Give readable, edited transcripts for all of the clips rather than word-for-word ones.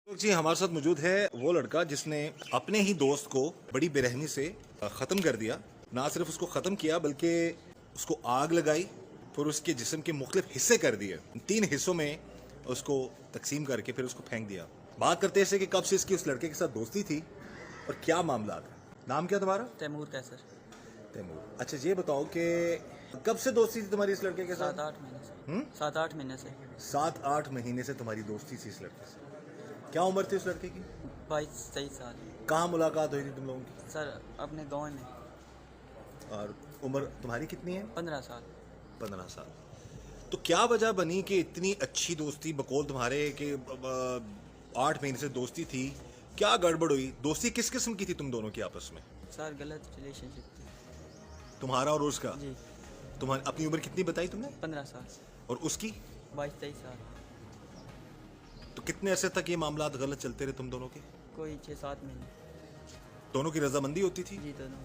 جی ہمارے ساتھ موجود ہے وہ لڑکا جس نے اپنے ہی دوست کو بڑی بے سے ختم کر دیا. نہ صرف اس کو ختم کیا بلکہ اس کو آگ لگائی، پھر اس کے جسم کے مختلف حصے کر دیے، 3 حصوں میں اس کو تقسیم کر کے پھر اس کو پھینک دیا. بات کرتے ہیں کہ کب سے اس کی اس لڑکے کے ساتھ دوستی تھی اور کیا معاملات ہیں. نام کیا تمہارا؟ تیمور کا سر. تیمور. اچھا یہ بتاؤ کہ کب سے دوستی تھی تمہاری اس لڑکے کے ساتھ؟ 7-8 مہینے سے. 7-8 مہینے سے. 7-8 مہینے سے تمہاری دوستی تھی اس لڑکے سے. کیا عمر تھی اس لڑکے کی؟ 22-23 سال. کہاں ملاقات ہوئی تھی تم لوگوں کی؟ سر اپنے گاؤں میں. اور عمر تمہاری کتنی ہے؟ 15 سال. 15 سال. تو کیا وجہ بنی کہ اتنی اچھی دوستی بقول تمہارے کہ 8 مہینے سے دوستی تھی، کیا گڑبڑ ہوئی؟ دوستی کس قسم کی تھی تم دونوں کی آپس میں؟ سر غلط ریلیشن شپ تھی. تمہارا اور اس کا؟ جی. تمہاری اپنی عمر کتنی بتائی تم نے؟ 15 سال. اور اس کی؟ 22-23 سال. تو کتنے عرصے تک یہ معاملات غلط چلتے رہے تم دونوں کے؟ کوئی 6-7 مہینے. دونوں کی رضامندی ہوتی تھی؟ جی دونوں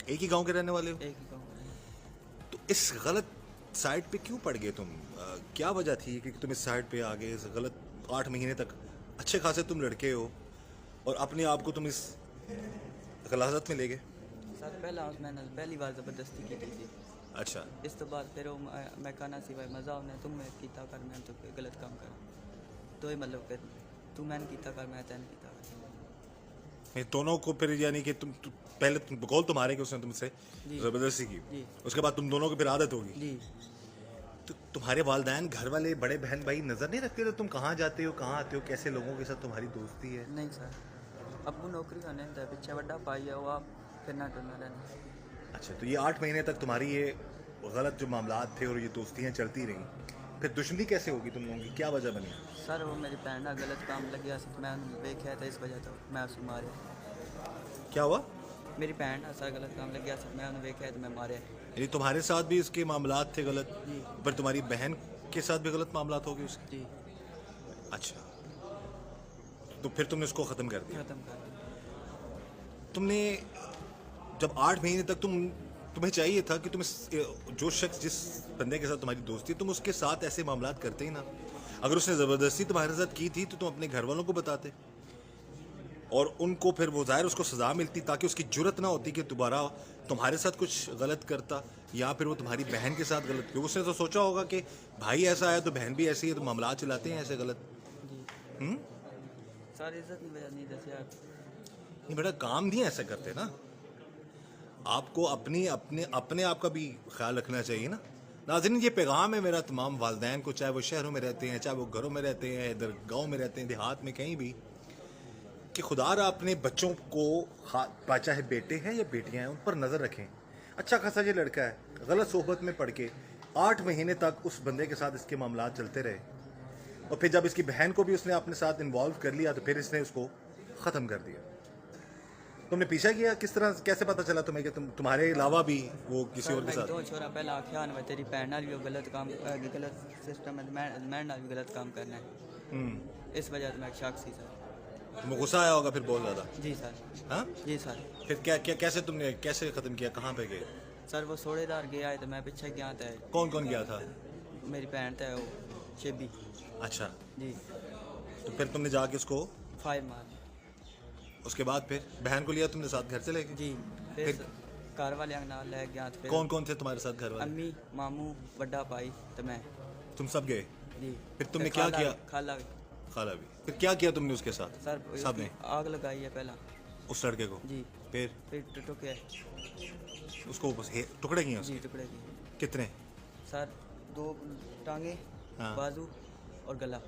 ایک ہی گاؤں کے رہنے والے ہو؟ ایک ہی گاؤں میں. تو اس غلط سائٹ پہ کیوں پڑ گئے تم؟ کیا وجہ تھی کہ تم اس سائٹ پہ آ گئے؟ اس غلط 8 مہینے تک اچھے خاصے تم لڑکے ہو اور اپنے آپ کو تم اس غلاظت میں لے گئے؟ سر میں نے پہلی بار زبردستی کی تھی. اچھا. اس تو بعد پھر میں کہنا سی بھائی مزہ ہونا تم میں کیتا کر میں تو غلط کام کر تو ہی مطلب پھر تو میں نے کیتا کر میں تین کیتا کر. دونوں کو پھر یعنی کہ تم پہلے بقول تمہارے کہ اس نے تم سے جی. زبردستی کی، جی. اس کے بعد تم دونوں کو پھر عادت ہوگی. جی. تو تمہارے والدین گھر والے بڑے بہن بھائی نظر نہیں رکھتے تو تم کہاں جاتے ہو کہاں آتے ہو کیسے لوگوں کے ساتھ تمہاری دوستی ہے؟ نہیں سر ابو نوکری ہونے تھا پیچھے بڑا پائی ہے وہ آپ پھرنا ٹرنا رہنا. اچھا. تو یہ 8 مہینے تک تمہاری یہ غلط جو معاملات تھے اور یہ دوستیاں چلتی رہیں، پھر دشمنی کیسے ہوگی تم لوگوں کی؟ کیا وجہ بنی؟ سر وہ میری بہن کا غلط کام لگیا سی میں ویکھیا تھا اس وجہ تو میں اس کو ماریا. کیا ہوا؟ میری بہن کا سر غلط کام لگیا سی میں انہوں ویکھیا تو میں ماریا. یعنی تمہارے ساتھ بھی اس کے معاملات تھے غلط، جی. پر تمہاری بہن کے ساتھ بھی غلط معاملات ہو گئے اس کے؟ جی. اچھا. تو پھر تم نے اس کو ختم کر دیا. ختم کر دیا. تم نے جب 8 مہینے تک تمہیں چاہیے تھا کہ تم جو شخص جس بندے کے ساتھ تمہاری دوستی تم اس کے ساتھ ایسے معاملات کرتے ہی نا. اگر اس نے زبردستی تمہارے ساتھ کی تھی تو تم اپنے گھر والوں کو بتاتے اور ان کو پھر وہ ظاہر اس کو سزا ملتی تاکہ اس کی جرت نہ ہوتی کہ دوبارہ تمہارے ساتھ کچھ غلط کرتا یا پھر وہ تمہاری بہن کے ساتھ غلط. کیونکہ اس نے تو سوچا ہوگا کہ بھائی ایسا ہے تو بہن بھی ایسی ہے تو معاملات چلاتے ہیں ایسے غلط. جی. سر عزت نہیں وجہ نہیں دسیا. نہیں بیٹا کام نہیں ایسا کرتے نا. آپ کو اپنے آپ کا بھی خیال رکھنا چاہیے نا. ناظرین یہ پیغام ہے میرا تمام والدین کو، چاہے وہ شہروں میں رہتے ہیں چاہے وہ گھروں میں رہتے ہیں ادھر گاؤں میں رہتے ہیں دیہات میں کہیں بھی، کہ خدا را اپنے بچوں کو چاہے بیٹے ہیں یا بیٹیاں ہیں ان پر نظر رکھیں. اچھا خاصا یہ لڑکا ہے غلط صحبت میں پڑھ کے 8 مہینے تک اس بندے کے ساتھ اس کے معاملات چلتے رہے اور پھر جب اس کی بہن کو بھی اس نے اپنے ساتھ انوالو کر لیا تو پھر اس نے اس کو ختم کر دیا. تم نے پیچھا کیا کس طرح کیسے پتا چلا تمہیں کہ تمہارے علاوہ بھی وہ کسی اور کے ساتھ؟ دو چھوڑا پہلا آخیا نا تیری بہن نال بھی غلط کام غلط سسٹم ہے میں نال بھی غلط کام کرنا ہے. اس وجہ سے میں شک سی سر. تمہیں غصہ آیا ہوگا پھر بہت زیادہ؟ جی سر. ہاں جی سر. پھر کیسے تم نے کیسے ختم کیا؟ کہاں پہ گئے؟ سر وہ سوڑے دار گیا ہے تو میں پیچھے گیا تھا. کون کون گیا تھا؟ میری بہن تھا وہ شیبی. اچھا. جی. تو پھر تم نے جا کے اس کو فائر مار. اس کے بعد پھر بہن کو لیا تم نے ساتھ گھر چلے گئے؟ جی. پھر گھر والے نال لے گیا. کون کون تھے تمہارے ساتھ گھر والے؟ امی ماموں بڑا بھائی تو میں. تم سب گئے؟ جی. پھر تم نے کیا کیا؟ خالہ بھی. پھر کیا کیا تم نے اس کے ساتھ؟ سر سب نے آگ لگائی ہے پہلا اس لڑکے کو. جی. پھر ٹکڑے اس کو ٹکڑے کیے؟ جی ٹکڑے کی. کتنے؟ سر 2 ٹانگیں بازو اور گلا.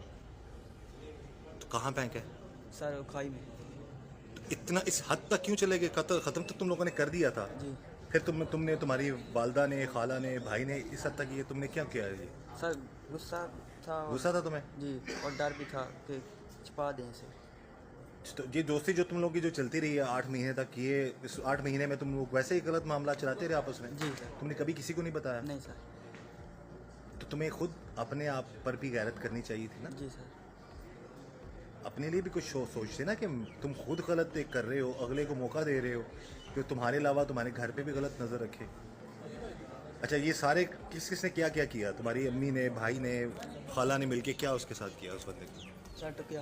تو کہاں پھینکے؟ سر کھائی میں. اتنا اس حد تک کیوں چلے گئے؟ ختم تو تم لوگوں نے کر دیا تھا. جی. پھر تم نے تمہاری والدہ نے خالہ نے بھائی نے اس حد تک یہ تم نے کیا کیا ہے؟ سر غصہ تھا تمہیں؟ جی. اور ڈر بھی تھا کہ چھپا دیں اسے. تو یہ دوستی جو تم لوگوں کی جو چلتی رہی ہے 8 مہینے تک، یہ اس 8 مہینے میں تم لوگ ویسے ہی غلط معاملات چلاتے رہے آپس میں؟ جی سر. تم نے کبھی کسی کو نہیں بتایا؟ نہیں سر. تو تمہیں خود اپنے آپ پر بھی غیرت کرنی چاہیے تھی نا. جی سر. اپنے لیے بھی کچھ سوچتے نا کہ تم خود غلط کر رہے ہو، اگلے کو موقع دے رہے ہو کہ تمہارے علاوہ تمہارے گھر پہ بھی غلط نظر رکھے. اچھا یہ سارے کس نے کیا تمہاری امی نے، بھائی نے، خالہ نے مل کے کیا اس کے ساتھ کیا اس بندے کو؟ سر ٹکیا.